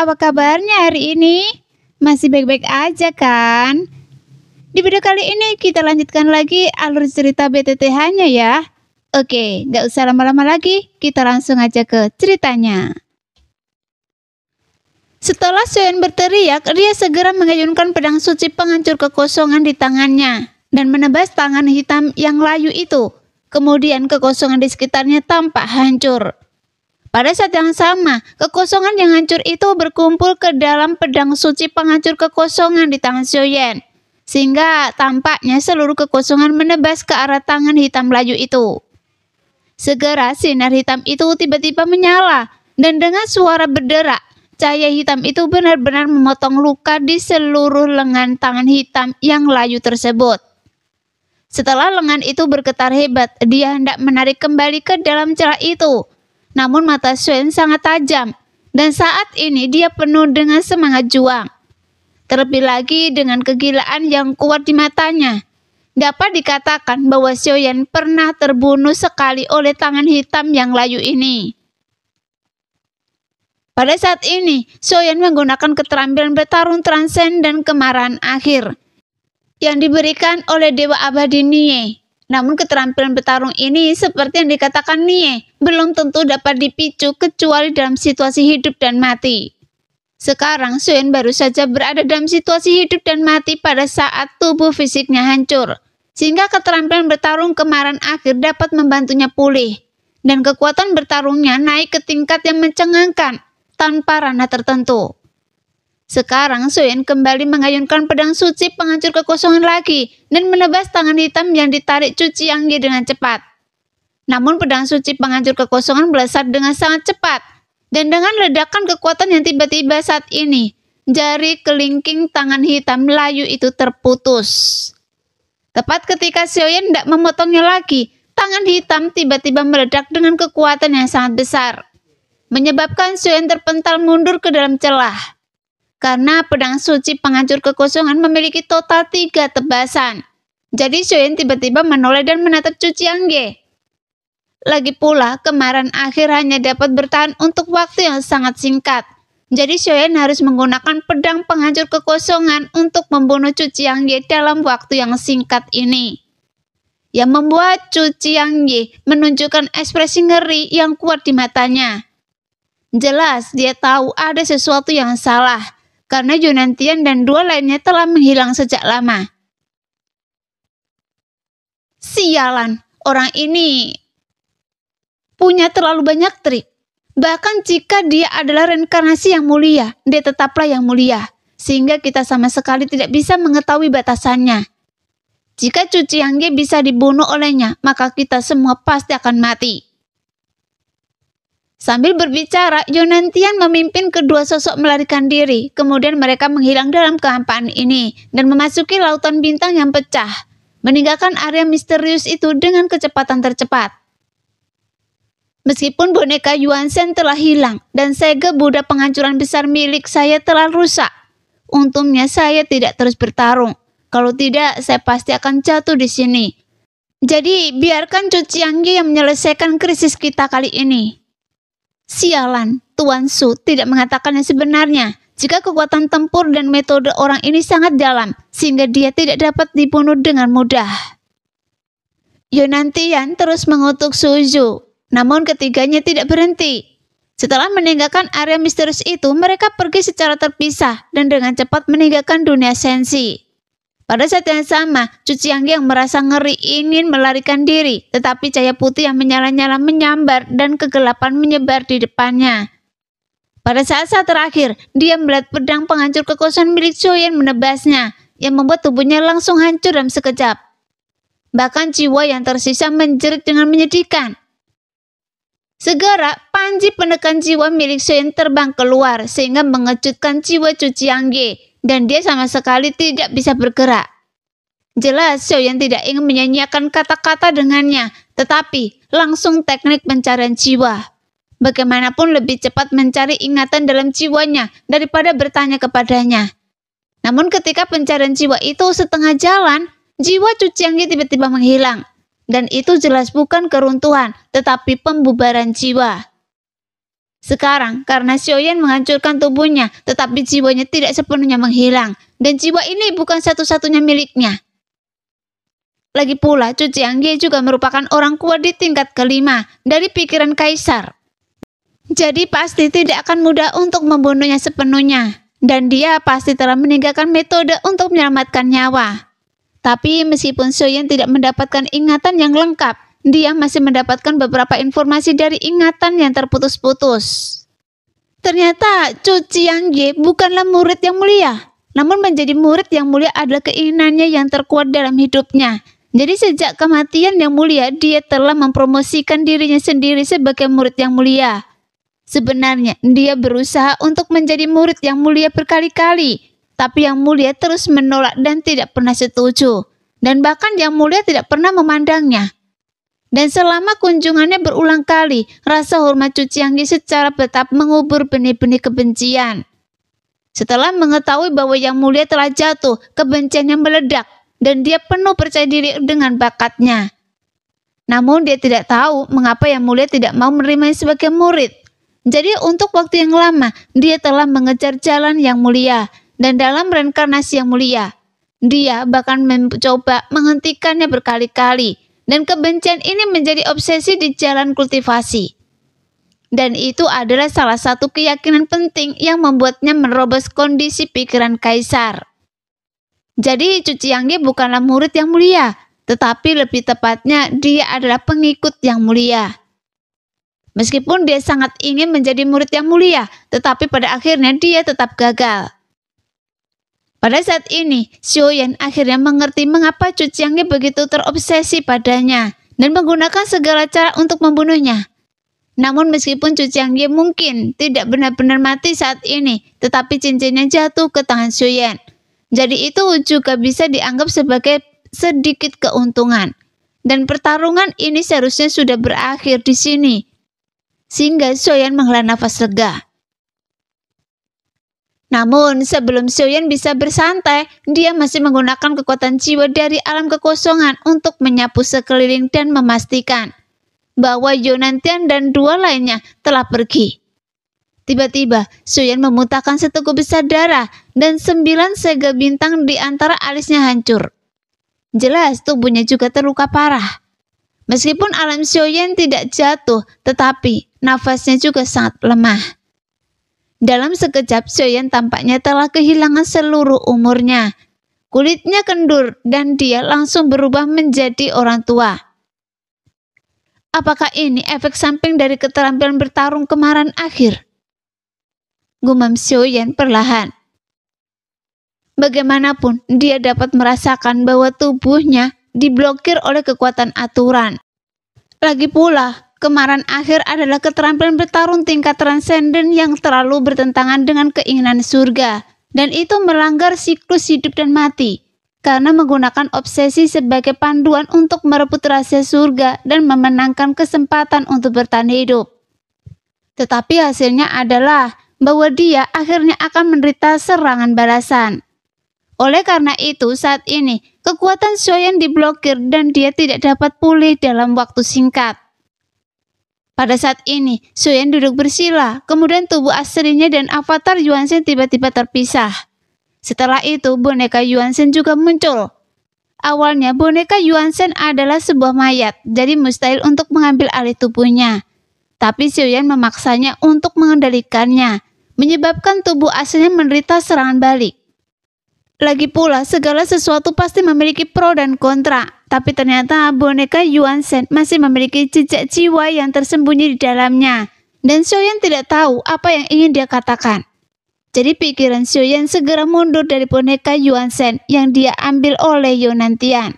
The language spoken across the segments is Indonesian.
apa kabarnya hari ini? Masih baik-baik aja kan? Di video kali ini kita lanjutkan lagi alur cerita BTTH-nya ya. Oke, gak usah lama-lama lagi, kita langsung aja ke ceritanya. Setelah Soyeon berteriak, dia segera mengayunkan pedang suci penghancur kekosongan di tangannya dan menebas tangan hitam yang layu itu. Kemudian kekosongan di sekitarnya tampak hancur. Pada saat yang sama, kekosongan yang hancur itu berkumpul ke dalam pedang suci penghancur kekosongan di tangan Soyeon, sehingga tampaknya seluruh kekosongan menebas ke arah tangan hitam layu itu. Segera sinar hitam itu tiba-tiba menyala, dan dengan suara berderak, cahaya hitam itu benar-benar memotong luka di seluruh lengan tangan hitam yang layu tersebut. Setelah lengan itu bergetar hebat, dia hendak menarik kembali ke dalam celah itu. Namun mata Soyeon sangat tajam, dan saat ini dia penuh dengan semangat juang. Terlebih lagi dengan kegilaan yang kuat di matanya. Dapat dikatakan bahwa Soyeon pernah terbunuh sekali oleh tangan hitam yang layu ini. Pada saat ini, Soyeon menggunakan keterampilan bertarung transen dan kemarahan akhir yang diberikan oleh Dewa Abadi Nie. Namun keterampilan bertarung ini seperti yang dikatakan Nie, belum tentu dapat dipicu kecuali dalam situasi hidup dan mati. Sekarang Soyeon baru saja berada dalam situasi hidup dan mati pada saat tubuh fisiknya hancur, sehingga keterampilan bertarung kemarahan akhir dapat membantunya pulih, dan kekuatan bertarungnya naik ke tingkat yang mencengangkan tanpa ranah tertentu. Sekarang Soyeon kembali mengayunkan pedang suci penghancur kekosongan lagi dan menebas tangan hitam yang ditarik Chu Chiangye dengan cepat. Namun pedang suci penghancur kekosongan melesat dengan sangat cepat, dan dengan ledakan kekuatan yang tiba-tiba saat ini, jari kelingking tangan hitam layu itu terputus. Tepat ketika Soyeon hendak memotongnya lagi, tangan hitam tiba-tiba meledak dengan kekuatan yang sangat besar, menyebabkan Soyeon terpental mundur ke dalam celah. Karena pedang suci penghancur kekosongan memiliki total 3 tebasan. Jadi Soyeon tiba-tiba menoleh dan menatap Chu Chiangye. Lagi pula, kemarahan akhir hanya dapat bertahan untuk waktu yang sangat singkat. Jadi Soyeon harus menggunakan pedang penghancur kekosongan untuk membunuh Chu Chiangye dalam waktu yang singkat ini. Yang membuat Chu Chiangye menunjukkan ekspresi ngeri yang kuat di matanya. Jelas dia tahu ada sesuatu yang salah, karena Yunantian dan 2 lainnya telah menghilang sejak lama. Sialan, orang ini punya terlalu banyak trik. Bahkan jika dia adalah reinkarnasi yang mulia, dia tetaplah yang mulia, sehingga kita sama sekali tidak bisa mengetahui batasannya. Jika Chu Chiangye bisa dibunuh olehnya, maka kita semua pasti akan mati. Sambil berbicara, Yunantian memimpin kedua sosok melarikan diri. Kemudian mereka menghilang dalam kehampaan ini dan memasuki lautan bintang yang pecah, meninggalkan area misterius itu dengan kecepatan tercepat. Meskipun boneka Yuansen telah hilang dan segel Buddha penghancuran besar milik saya telah rusak, untungnya saya tidak terus bertarung. Kalau tidak, saya pasti akan jatuh di sini. Jadi, biarkan Chu Chiangye yang menyelesaikan krisis kita kali ini. Sialan, Tuan Su tidak mengatakan yang sebenarnya. Jika kekuatan tempur dan metode orang ini sangat dalam, sehingga dia tidak dapat dibunuh dengan mudah. Yunantian terus mengutuk Suzu, namun ketiganya tidak berhenti. Setelah meninggalkan area misterius itu, mereka pergi secara terpisah dan dengan cepat meninggalkan dunia sensi. Pada saat yang sama, Chu Chiangye yang merasa ngeri ingin melarikan diri, tetapi cahaya putih yang menyala-nyala menyambar dan kegelapan menyebar di depannya. Pada saat-saat terakhir, dia melihat pedang penghancur kekosongan milik Soyeon menebasnya, yang membuat tubuhnya langsung hancur dalam sekejap. Bahkan jiwa yang tersisa menjerit dengan menyedihkan. Segera, panji penekan jiwa milik Soyeon terbang keluar, sehingga mengejutkan jiwa Chu Chiangye, dan dia sama sekali tidak bisa bergerak. Jelas Soyeon tidak ingin menyanyiakan kata-kata dengannya, tetapi langsung teknik pencarian jiwa. Bagaimanapun lebih cepat mencari ingatan dalam jiwanya daripada bertanya kepadanya. Namun ketika pencarian jiwa itu setengah jalan, jiwa Chu Chiangye tiba-tiba menghilang. Dan itu jelas bukan keruntuhan, tetapi pembubaran jiwa. Sekarang, karena Xiaoyan menghancurkan tubuhnya, tetapi jiwanya tidak sepenuhnya menghilang, dan jiwa ini bukan satu-satunya miliknya. Lagi pula, Cu Jiangye juga merupakan orang kuat di tingkat kelima dari pikiran kaisar. Jadi pasti tidak akan mudah untuk membunuhnya sepenuhnya, dan dia pasti telah meninggalkan metode untuk menyelamatkan nyawa. Tapi meskipun Xiaoyan tidak mendapatkan ingatan yang lengkap, dia masih mendapatkan beberapa informasi dari ingatan yang terputus-putus. Ternyata Cu Jiangye bukanlah murid yang mulia, namun menjadi murid yang mulia adalah keinginannya yang terkuat dalam hidupnya. Jadi sejak kematian yang mulia, dia telah mempromosikan dirinya sendiri sebagai murid yang mulia. Sebenarnya dia berusaha untuk menjadi murid yang mulia berkali-kali, tapi yang mulia terus menolak dan tidak pernah setuju. Dan bahkan yang mulia tidak pernah memandangnya. Dan selama kunjungannya berulang kali, rasa hormat Cu Jiangye secara bertahap mengubur benih-benih kebencian. Setelah mengetahui bahwa yang mulia telah jatuh, kebenciannya meledak, dan dia penuh percaya diri dengan bakatnya. Namun dia tidak tahu mengapa yang mulia tidak mau menerimanya sebagai murid. Jadi untuk waktu yang lama, dia telah mengejar jalan yang mulia, dan dalam reinkarnasi yang mulia, dia bahkan mencoba menghentikannya berkali-kali. Dan kebencian ini menjadi obsesi di jalan kultivasi. Dan itu adalah salah satu keyakinan penting yang membuatnya menerobos kondisi pikiran kaisar. Jadi Cu Jiangye bukanlah murid yang mulia, tetapi lebih tepatnya dia adalah pengikut yang mulia. Meskipun dia sangat ingin menjadi murid yang mulia, tetapi pada akhirnya dia tetap gagal. Pada saat ini, Xiaoyan akhirnya mengerti mengapa Cu Jiangye begitu terobsesi padanya dan menggunakan segala cara untuk membunuhnya. Namun meskipun Cu Jiangye mungkin tidak benar-benar mati saat ini, tetapi cincinnya jatuh ke tangan Xiaoyan. Jadi itu juga bisa dianggap sebagai sedikit keuntungan. Dan pertarungan ini seharusnya sudah berakhir di sini. Sehingga Xiaoyan menghela nafas lega. Namun, sebelum Xiaoyan bisa bersantai, dia masih menggunakan kekuatan jiwa dari alam kekosongan untuk menyapu sekeliling dan memastikan bahwa Yonantian dan dua lainnya telah pergi. Tiba-tiba, Xiaoyan memuntahkan seteguk besar darah dan 9 segel bintang di antara alisnya hancur. Jelas tubuhnya juga terluka parah. Meskipun alam Xiaoyan tidak jatuh, tetapi nafasnya juga sangat lemah. Dalam sekejap, Xiaoyan tampaknya telah kehilangan seluruh umurnya. Kulitnya kendur dan dia langsung berubah menjadi orang tua. Apakah ini efek samping dari keterampilan bertarung kemarahan akhir? Gumam Xiaoyan perlahan. Bagaimanapun, dia dapat merasakan bahwa tubuhnya diblokir oleh kekuatan aturan. Lagi pula, kemarahan akhir adalah keterampilan bertarung tingkat transenden yang terlalu bertentangan dengan keinginan surga, dan itu melanggar siklus hidup dan mati, karena menggunakan obsesi sebagai panduan untuk merebut rahasia surga dan memenangkan kesempatan untuk bertahan hidup. Tetapi hasilnya adalah bahwa dia akhirnya akan menderita serangan balasan. Oleh karena itu, saat ini, kekuatan Xiaoyan diblokir dan dia tidak dapat pulih dalam waktu singkat. Pada saat ini, Xiaoyan duduk bersila, kemudian tubuh aslinya dan avatar Yuanzhen tiba-tiba terpisah. Setelah itu, boneka Yuanzhen juga muncul. Awalnya, boneka Yuanzhen adalah sebuah mayat, jadi mustahil untuk mengambil alih tubuhnya. Tapi Xiaoyan memaksanya untuk mengendalikannya, menyebabkan tubuh aslinya menderita serangan balik. Lagi pula, segala sesuatu pasti memiliki pro dan kontra. Tapi ternyata boneka Yuanzhen masih memiliki jejak jiwa yang tersembunyi di dalamnya. Dan Xiaoyan tidak tahu apa yang ingin dia katakan. Jadi pikiran Xiaoyan segera mundur dari boneka Yuanzhen yang dia ambil oleh Yonantian.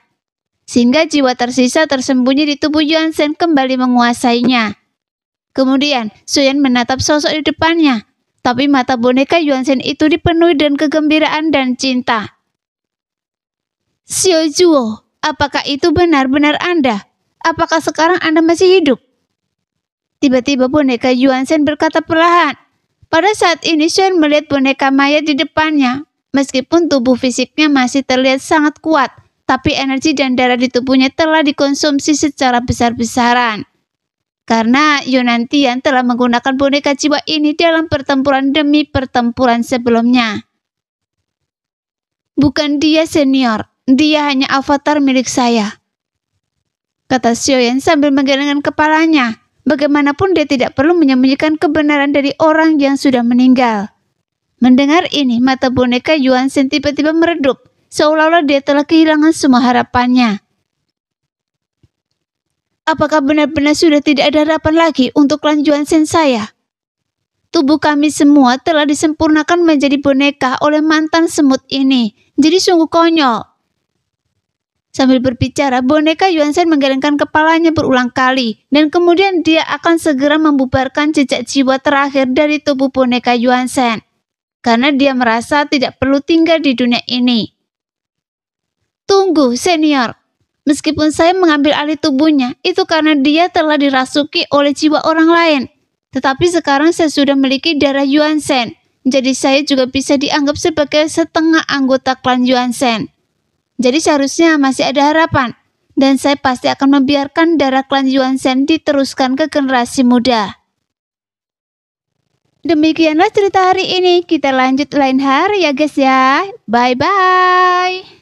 Sehingga jiwa tersisa tersembunyi di tubuh Yuanzhen kembali menguasainya. Kemudian Xiaoyan menatap sosok di depannya. Tapi mata boneka Yuanzhen itu dipenuhi dengan kegembiraan dan cinta. Xiao Zuo, apakah itu benar-benar Anda? Apakah sekarang Anda masih hidup? Tiba-tiba boneka Yuanzhen berkata perlahan. Pada saat ini Xiaoyan melihat boneka mayat di depannya. Meskipun tubuh fisiknya masih terlihat sangat kuat, tapi energi dan darah di tubuhnya telah dikonsumsi secara besar-besaran. Karena Yonantian telah menggunakan boneka jiwa ini dalam pertempuran demi pertempuran sebelumnya. Bukan dia senior, dia hanya avatar milik saya, kata Xiaoyan sambil menggelengkan kepalanya. Bagaimanapun dia tidak perlu menyembunyikan kebenaran dari orang yang sudah meninggal. Mendengar ini, mata boneka Yuan Shen tiba-tiba meredup, seolah-olah dia telah kehilangan semua harapannya. Apakah benar-benar sudah tidak ada harapan lagi untuk klan Yuan Shen saya? Tubuh kami semua telah disempurnakan menjadi boneka oleh mantan semut ini. Jadi sungguh konyol. Sambil berbicara, boneka Yuan Shen menggelengkan kepalanya berulang kali, dan kemudian dia akan segera membubarkan jejak jiwa terakhir dari tubuh boneka Yuan Shen, karena dia merasa tidak perlu tinggal di dunia ini. Tunggu, senior. Meskipun saya mengambil alih tubuhnya, itu karena dia telah dirasuki oleh jiwa orang lain. Tetapi sekarang saya sudah memiliki darah Yuan Shen, jadi saya juga bisa dianggap sebagai setengah anggota klan Yuan Shen. Jadi seharusnya masih ada harapan, dan saya pasti akan membiarkan darah klan Yuan Shen diteruskan ke generasi muda. Demikianlah cerita hari ini, kita lanjut lain hari ya guys ya. Bye-bye.